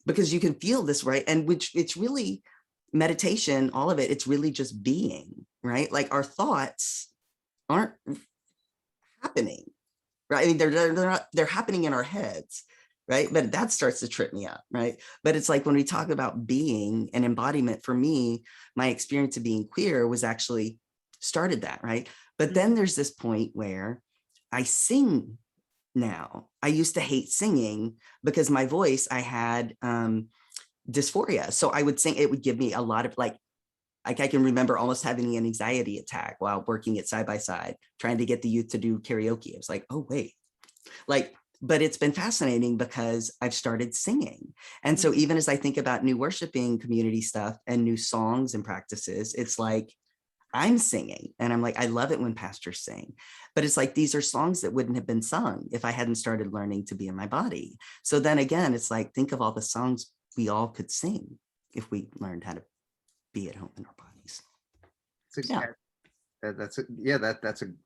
because you can feel this, right? And which it's really meditation, all of it, it's really just being, right? Like our thoughts aren't happening, right? I mean, they're happening in our heads, right? But that starts to trip me up, right? But it's like when we talk about being and embodiment, for me, my experience of being queer was actually started that, right? But then there's this point where I sing now. I used to hate singing because my voice, I had dysphoria. So I would sing, it would give me a lot of like I can remember almost having an anxiety attack while working at Side by Side, trying to get the youth to do karaoke. I was like, oh, wait, but it's been fascinating because I've started singing. And so even as I think about new worshiping community stuff and new songs and practices, it's like, I'm singing and I'm like, I love it when pastors sing, but it's like, these are songs that wouldn't have been sung if I hadn't started learning to be in my body. So then again, it's like, think of all the songs we all could sing if we learned how to be at home in our bodies.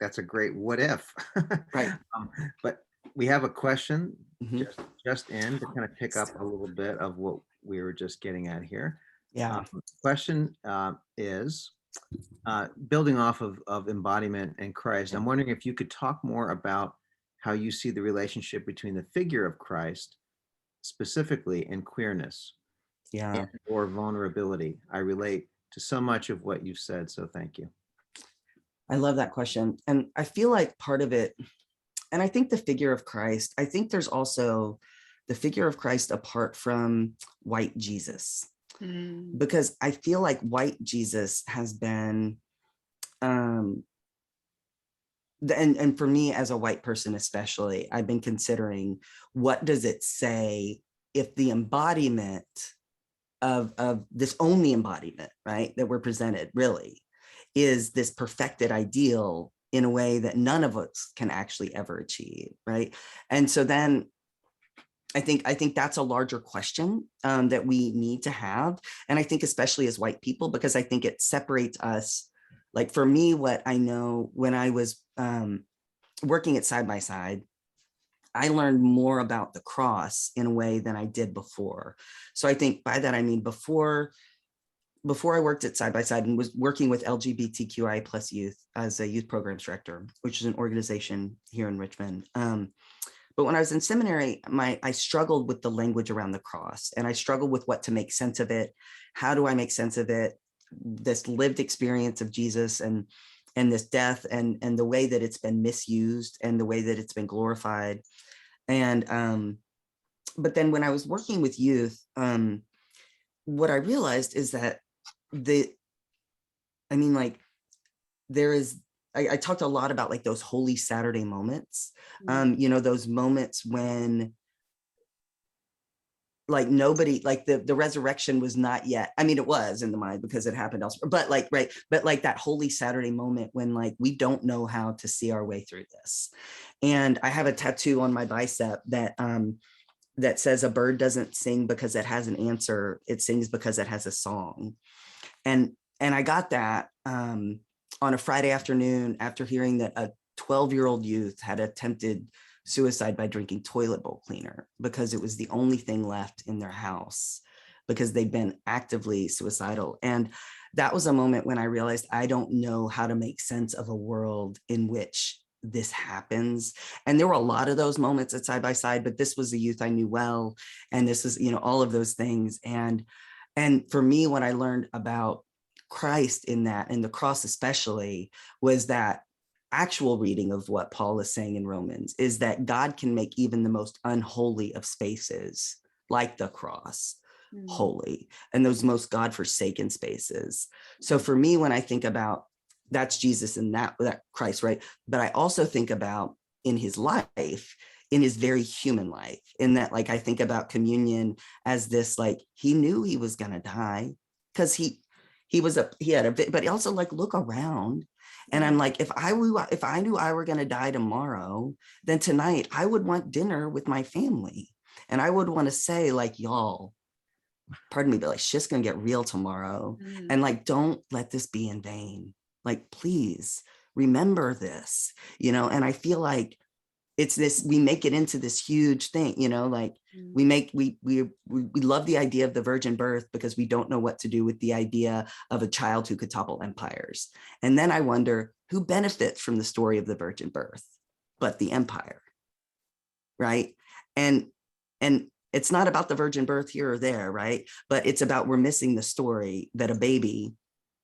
That's a great what if. Right. But we have a question just in to kind of pick up a little bit of what we were just getting at here. Yeah. Question is building off of embodiment and Christ. I'm wondering if you could talk more about how you see the relationship between the figure of Christ specifically and queerness Yeah. or vulnerability. I relate to so much of what you've said, so thank you. I love that question. And I feel like part of it, and I think the figure of Christ, I think there's also the figure of Christ apart from white Jesus, because I feel like white Jesus has been, and for me as a white person especially, I've been considering, what does it say if the embodiment of this only embodiment, right, that we're presented really is this perfected ideal in a way that none of us can actually ever achieve, right? And so then I think that's a larger question that we need to have. And I think especially as white people, because I think it separates us. Like for me, what I know when I was working at Side by Side, I learned more about the cross in a way than I did before. So I think by that, I mean, before I worked at Side by Side and was working with LGBTQIA plus youth as a youth programs director, which is an organization here in Richmond. But when I was in seminary, I struggled with the language around the cross, and I struggled with what to make sense of it. How do I make sense of it? This lived experience of Jesus and this death and the way that it's been misused and the way that it's been glorified. And but then when I was working with youth, what I realized is that I talked a lot about like those Holy Saturday moments, those moments when like nobody, like the resurrection was not yet. I mean, it was in the mind because it happened elsewhere, but like, right. But like that Holy Saturday moment when like, we don't know how to see our way through this. And I have a tattoo on my bicep that says a bird doesn't sing because it has an answer. It sings because it has a song. And I got that on a Friday afternoon after hearing that a 12-year-old youth had attempted suicide by drinking toilet bowl cleaner because it was the only thing left in their house because they'd been actively suicidal. And that was a moment when I realized I don't know how to make sense of a world in which this happens. And there were a lot of those moments at Side by Side, but this was a youth I knew well. And this is, all of those things. And for me, what I learned about Christ in that, and the cross especially, was that actual reading of what Paul is saying in Romans is that God can make even the most unholy of spaces, like the cross, holy, and those most God-forsaken spaces. So for me, when I think about that's Jesus and that Christ, right? But I also think about in his life, in his very human life, in that, like, I think about communion as this, like, he knew he was going to die because he had a bit, but he also like, look around. And I'm like, if I knew I were going to die tomorrow, then tonight I would want dinner with my family. And I would want to say like, y'all, pardon me, but like, shit's going to get real tomorrow. And like, don't let this be in vain. Like, please remember this, and I feel like it's this, we make it into this huge thing, like we love the idea of the virgin birth because we don't know what to do with the idea of a child who could topple empires. And then I wonder who benefits from the story of the virgin birth, but the empire, right? And it's not about the virgin birth here or there, right? But it's about, we're missing the story that a baby,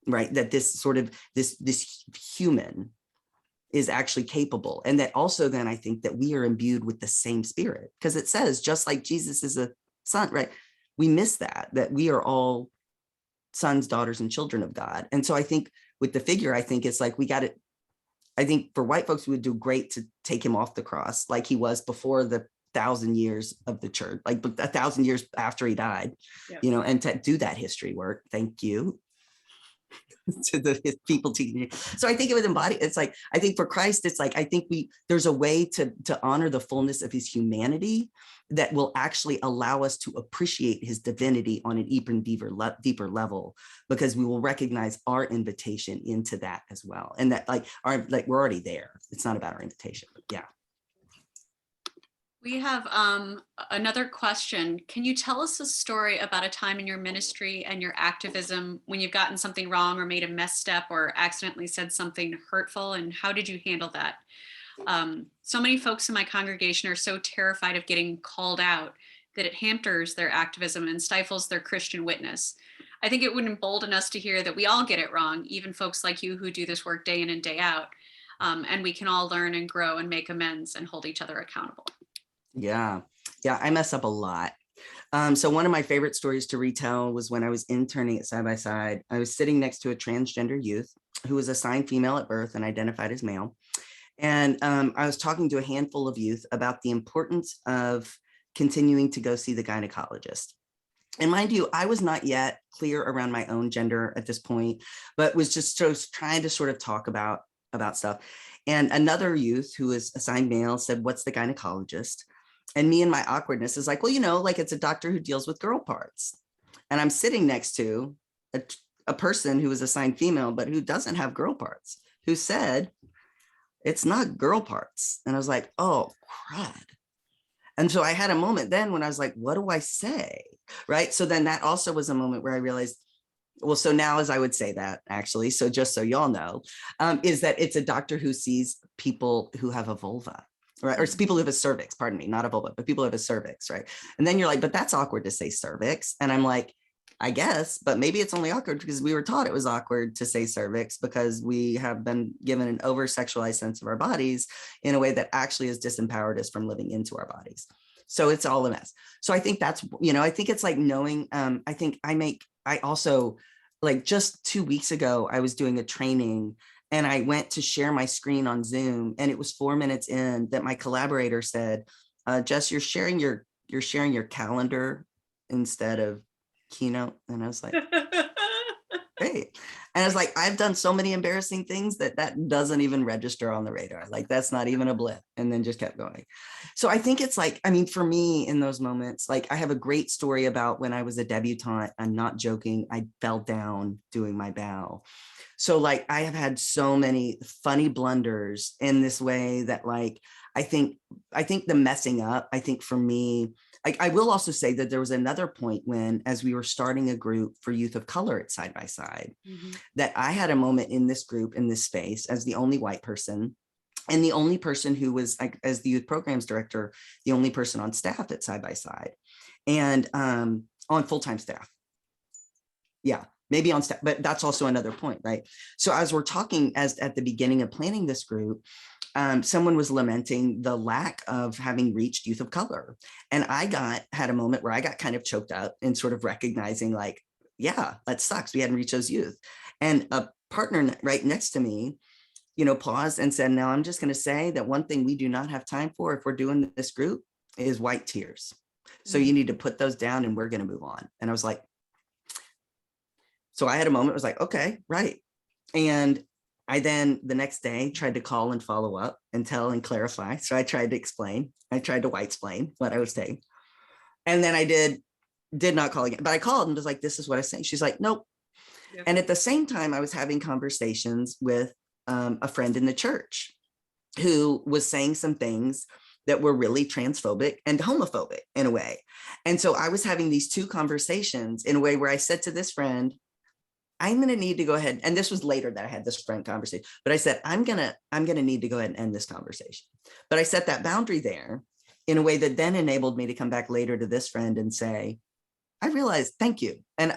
right? That this sort of, this human is actually capable. And that also then I think that we are imbued with the same spirit, because it says just like Jesus is a son, right? We miss that we are all sons, daughters, and children of God. And so I think with the figure, I think it's like, I think for white folks, we would do great to take him off the cross like he was before the 1,000 years of the church, like 1,000 years after he died, and to do that history work. Thank you. To the people teaching. So I think it would embody, it's like, I think for Christ, it's like, I think there's a way to honor the fullness of his humanity that will actually allow us to appreciate his divinity on an even deeper level, because we will recognize our invitation into that as well. And that we're already there. It's not about our invitation, but yeah. We have another question. Can you tell us a story about a time in your ministry and your activism when you've gotten something wrong or made a misstep or accidentally said something hurtful, and how did you handle that? So many folks in my congregation are so terrified of getting called out that it hampers their activism and stifles their Christian witness. I think it would embolden us to hear that we all get it wrong, even folks like you who do this work day in and day out, and we can all learn and grow and make amends and hold each other accountable. Yeah, I mess up a lot. So one of my favorite stories to retell was when I was interning at Side by Side. I was sitting next to a transgender youth who was assigned female at birth and identified as male. And I was talking to a handful of youth about the importance of continuing to go see the gynecologist. And mind you, I was not yet clear around my own gender at this point, but was just trying to sort of talk about stuff. And another youth who was assigned male said, "What's the gynecologist?" And me and my awkwardness is like, well, like it's a doctor who deals with girl parts. And I'm sitting next to a person who was assigned female, but who doesn't have girl parts, who said, "It's not girl parts." And I was like, oh, crud. And so I had a moment then when I was like, what do I say? Right. So then that also was a moment where I realized, well, so now as I would say that actually, so just so y'all know, is that it's a doctor who sees people who have a vulva. Right. Or people who have a cervix, pardon me, not a vulva, but people who have a cervix. Right. And then you're like, but that's awkward to say cervix. And I'm like, I guess, but maybe it's only awkward because we were taught it was awkward to say cervix because we have been given an over-sexualized sense of our bodies in a way that actually has disempowered us from living into our bodies. So it's all a mess. So I think that's, I think it's like knowing, I also, like just 2 weeks ago, I was doing a training and I went to share my screen on Zoom, and it was 4 minutes in that my collaborator said, Jess, you're sharing your calendar instead of Keynote. And I was like, great. And I was like, I've done so many embarrassing things that doesn't even register on the radar. Like, that's not even a blip. And then just kept going. So I think it's like, for me in those moments, like I have a great story about when I was a debutante. I'm not joking. I fell down doing my bow. So like, I have had so many funny blunders in this way that like, I think the messing up, I think for me, I will also say that there was another point when, as we were starting a group for youth of color at Side by Side, that I had a moment in this group, in this space, as the only white person and the only person who was, like, as the youth programs director, the only person on staff at Side by Side and on full-time staff. Yeah, maybe on staff, but that's also another point, right? So as we're talking, as at the beginning of planning this group, someone was lamenting the lack of having reached youth of color. And I had a moment where I got kind of choked up and sort of recognizing like, yeah, that sucks. We hadn't reached those youth. And a partner right next to me, paused and said, now I'm just going to say that one thing we do not have time for if we're doing this group is white tears. So you need to put those down and we're going to move on. And I was like, so I had a moment, I was like, okay, right. And I then the next day tried to call and follow up and tell and clarify. So I tried to explain. I tried to white-splain what I was saying. And then I did not call again, but I called and was like, this is what I was saying. She's like, nope. Yep. And at the same time, I was having conversations with a friend in the church who was saying some things that were really transphobic and homophobic in a way. And so I was having these two conversations in a way where I said to this friend, I'm going to need to go ahead. And this was later that I had this friend conversation, but I said, I'm going to need to go ahead and end this conversation. But I set that boundary there in a way that then enabled me to come back later to this friend and say, I realized, thank you. And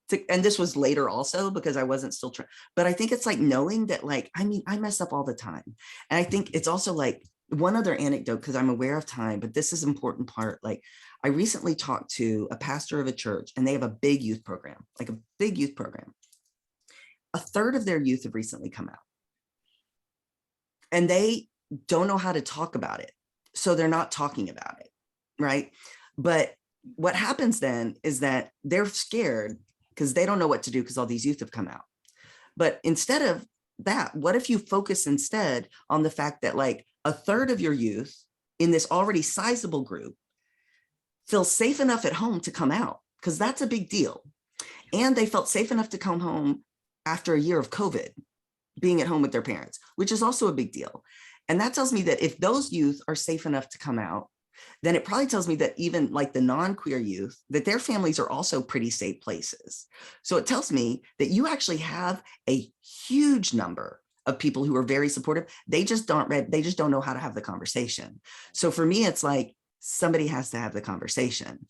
this was later also because I wasn't still trying, but I think it's like knowing that, like, I mess up all the time. And I think it's also like one other anecdote, because I'm aware of time, but this is an important part. Like, I recently talked to a pastor of a church and they have a big youth program, like a big youth program. A third of their youth have recently come out and they don't know how to talk about it. So they're not talking about it, right? But what happens then is that they're scared because they don't know what to do because all these youth have come out. But instead of that, what if you focus instead on the fact that like a third of your youth in this already sizable group feel safe enough at home to come out, because that's a big deal. And they felt safe enough to come home after a year of COVID, being at home with their parents, which is also a big deal. And that tells me that if those youth are safe enough to come out, then it probably tells me that even like the non-queer youth, that their families are also pretty safe places. So it tells me that you actually have a huge number of people who are very supportive. They just don't know how to have the conversation. So for me, it's like somebody has to have the conversation,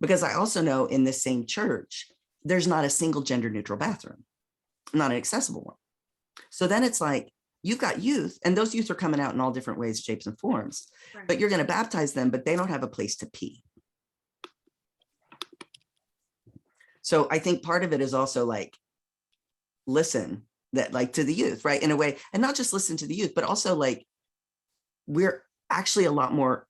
because I also know in this same church, there's not a single gender neutral bathroom, not an accessible one. So then it's like, you've got youth, and those youth are coming out in all different ways, shapes, and forms, Right. but you're going to baptize them, but they don't have a place to pee. So I think part of it is also like, listen that like to the youth, right? In a way, and not just listen to the youth, but also like, we're actually a lot more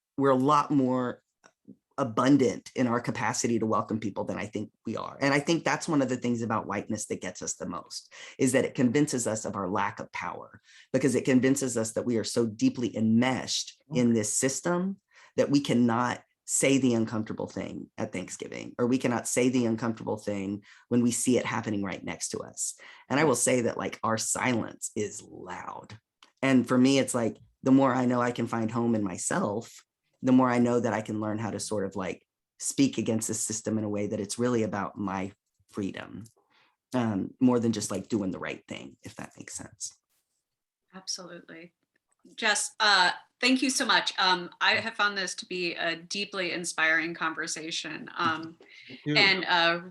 abundant in our capacity to welcome people than I think we are. And I think that's one of the things about whiteness that gets us the most, is that it convinces us of our lack of power, because it convinces us that we are so deeply enmeshed in this system that we cannot say the uncomfortable thing at Thanksgiving, or we cannot say the uncomfortable thing when we see it happening right next to us. And I will say that like our silence is loud. And for me, it's like, the more I know I can find home in myself, the more I know that I can learn how to sort of like speak against the system in a way that it's really about my freedom, more than just like doing the right thing, if that makes sense. Absolutely. Jess, thank you so much. I have found this to be a deeply inspiring conversation, and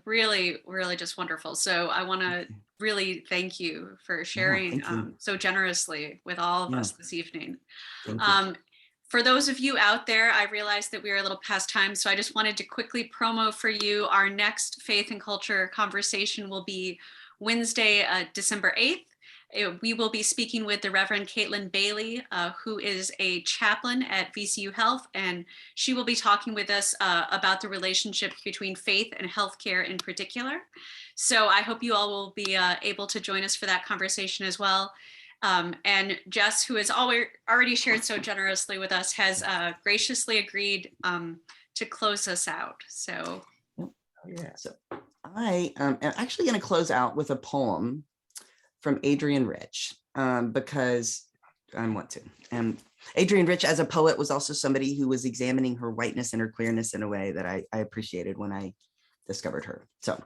really, really just wonderful. So I want to really thank you for sharing so generously with all of us this evening. For those of you out there, I realized that we are a little past time, so I just wanted to quickly promo for you. Our next faith and culture conversation will be Wednesday, December 8th. We will be speaking with the Reverend Caitlin Bailey, who is a chaplain at VCU Health, and she will be talking with us about the relationship between faith and healthcare in particular. So I hope you all will be able to join us for that conversation as well. And Jess, who has already shared so generously with us, has graciously agreed to close us out. So, So I am actually going to close out with a poem from Adrienne Rich, because I want to. Adrienne Rich, as a poet, was also somebody who was examining her whiteness and her queerness in a way that I appreciated when I discovered her. So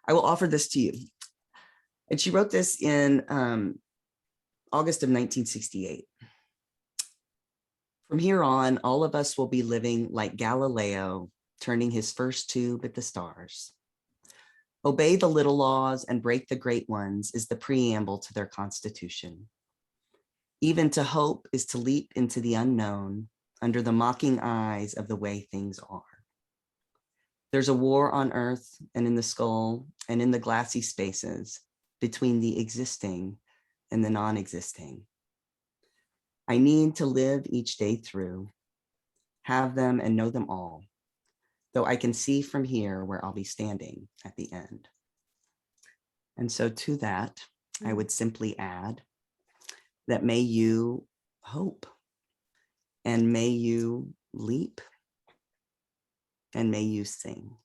I will offer this to you. And she wrote this in August of 1968. From here on, all of us will be living like Galileo, turning his first tube at the stars. Obey the little laws and break the great ones is the preamble to their constitution. Even to hope is to leap into the unknown under the mocking eyes of the way things are. There's a war on earth and in the skull and in the glassy spaces between the existing and the non-existing. I need to live each day through, have them and know them all, though I can see from here where I'll be standing at the end. And so to that, I would simply add that may you hope, and may you leap, and may you sing.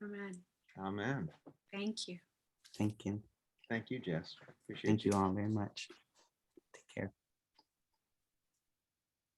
amen. Amen. Thank you. Thank you. Thank you, Jess. Appreciate Thank you all very much.